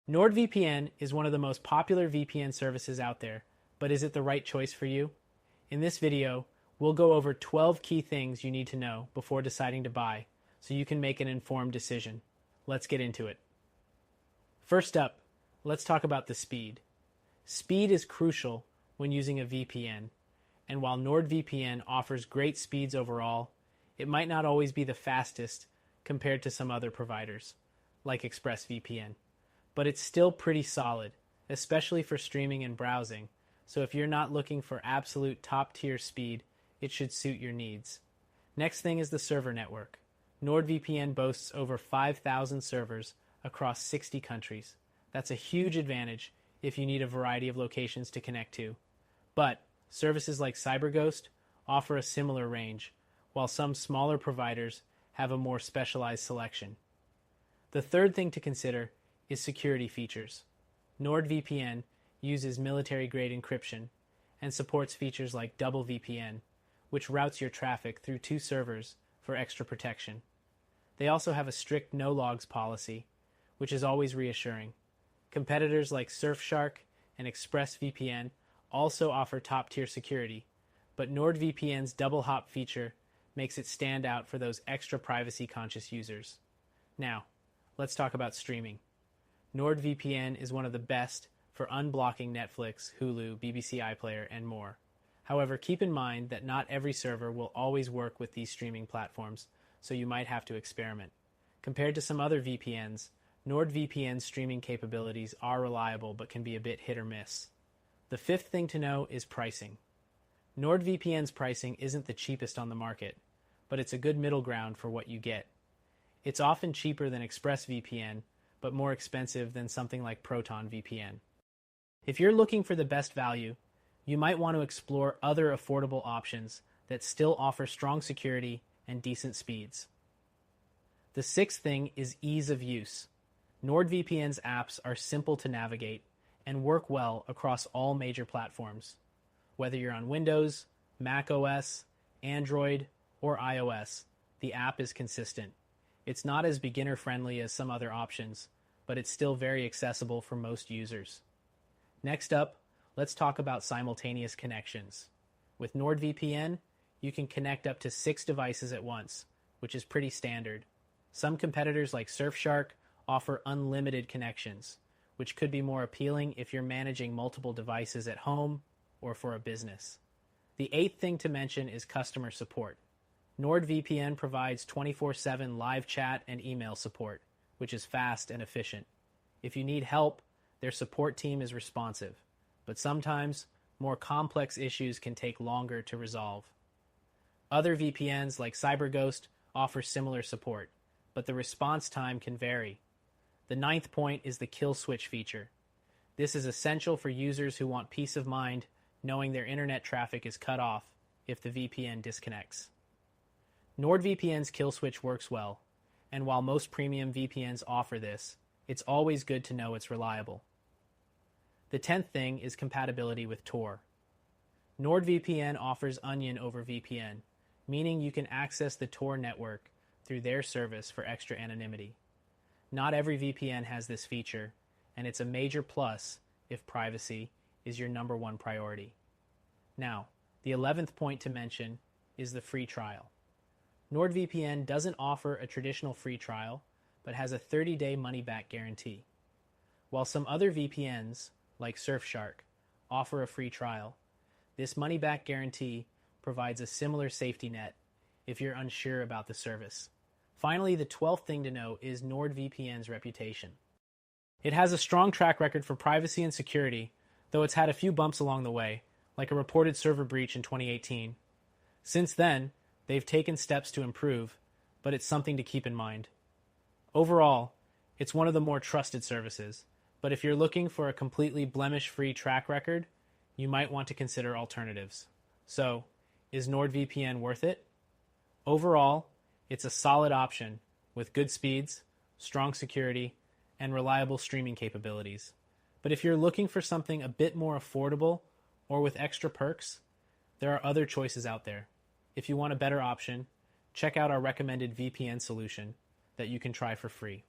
NordVPN is one of the most popular VPN services out there, but is it the right choice for you? In this video, we'll go over 12 key things you need to know before deciding to buy so you can make an informed decision. Let's get into it. First up, let's talk about the speed. Speed is crucial when using a VPN, and while NordVPN offers great speeds overall, it might not always be the fastest compared to some other providers, like ExpressVPN. But it's still pretty solid, especially for streaming and browsing, so if you're not looking for absolute top-tier speed, it should suit your needs. Next thing is the server network. NordVPN boasts over 5,000 servers across 60 countries. That's a huge advantage if you need a variety of locations to connect to. But services like CyberGhost offer a similar range, while some smaller providers have a more specialized selection. The third thing to consider is security features. NordVPN uses military-grade encryption and supports features like double VPN, which routes your traffic through two servers for extra protection. They also have a strict no-logs policy, which is always reassuring. Competitors like Surfshark and ExpressVPN also offer top-tier security, but NordVPN's double hop feature makes it stand out for those extra privacy-conscious users. Now, let's talk about streaming. NordVPN is one of the best for unblocking Netflix, Hulu, BBC iPlayer, and more. However, keep in mind that not every server will always work with these streaming platforms, so you might have to experiment. Compared to some other VPNs, NordVPN's streaming capabilities are reliable but can be a bit hit or miss. The fifth thing to know is pricing. NordVPN's pricing isn't the cheapest on the market, but it's a good middle ground for what you get. It's often cheaper than ExpressVPN, but more expensive than something like ProtonVPN. If you're looking for the best value, you might want to explore other affordable options that still offer strong security and decent speeds. The sixth thing is ease of use. NordVPN's apps are simple to navigate and work well across all major platforms. Whether you're on Windows, Mac OS, Android, or iOS, the app is consistent. It's not as beginner-friendly as some other options, but it's still very accessible for most users. Next up, let's talk about simultaneous connections. With NordVPN, you can connect up to 6 devices at once, which is pretty standard. Some competitors like Surfshark offer unlimited connections, which could be more appealing if you're managing multiple devices at home or for a business. The eighth thing to mention is customer support. NordVPN provides 24/7 live chat and email support, which is fast and efficient. If you need help, their support team is responsive, but sometimes more complex issues can take longer to resolve. Other VPNs like CyberGhost offer similar support, but the response time can vary. The ninth point is the kill switch feature. This is essential for users who want peace of mind knowing their internet traffic is cut off if the VPN disconnects. NordVPN's kill switch works well, and while most premium VPNs offer this, it's always good to know it's reliable. The 10th thing is compatibility with Tor. NordVPN offers Onion over VPN, meaning you can access the Tor network through their service for extra anonymity. Not every VPN has this feature, and it's a major plus if privacy is your number one priority. Now, the 11th point to mention is the free trial. NordVPN doesn't offer a traditional free trial, but has a 30-day money-back guarantee. While some other VPNs, like Surfshark, offer a free trial, this money-back guarantee provides a similar safety net if you're unsure about the service. Finally, the 12th thing to know is NordVPN's reputation. It has a strong track record for privacy and security, though it's had a few bumps along the way, like a reported server breach in 2018. Since then, they've taken steps to improve, but it's something to keep in mind. Overall, it's one of the more trusted services, but if you're looking for a completely blemish-free track record, you might want to consider alternatives. So, is NordVPN worth it? Overall, it's a solid option with good speeds, strong security, and reliable streaming capabilities. But if you're looking for something a bit more affordable or with extra perks, there are other choices out there. If you want a better option, check out our recommended VPN solution that you can try for free.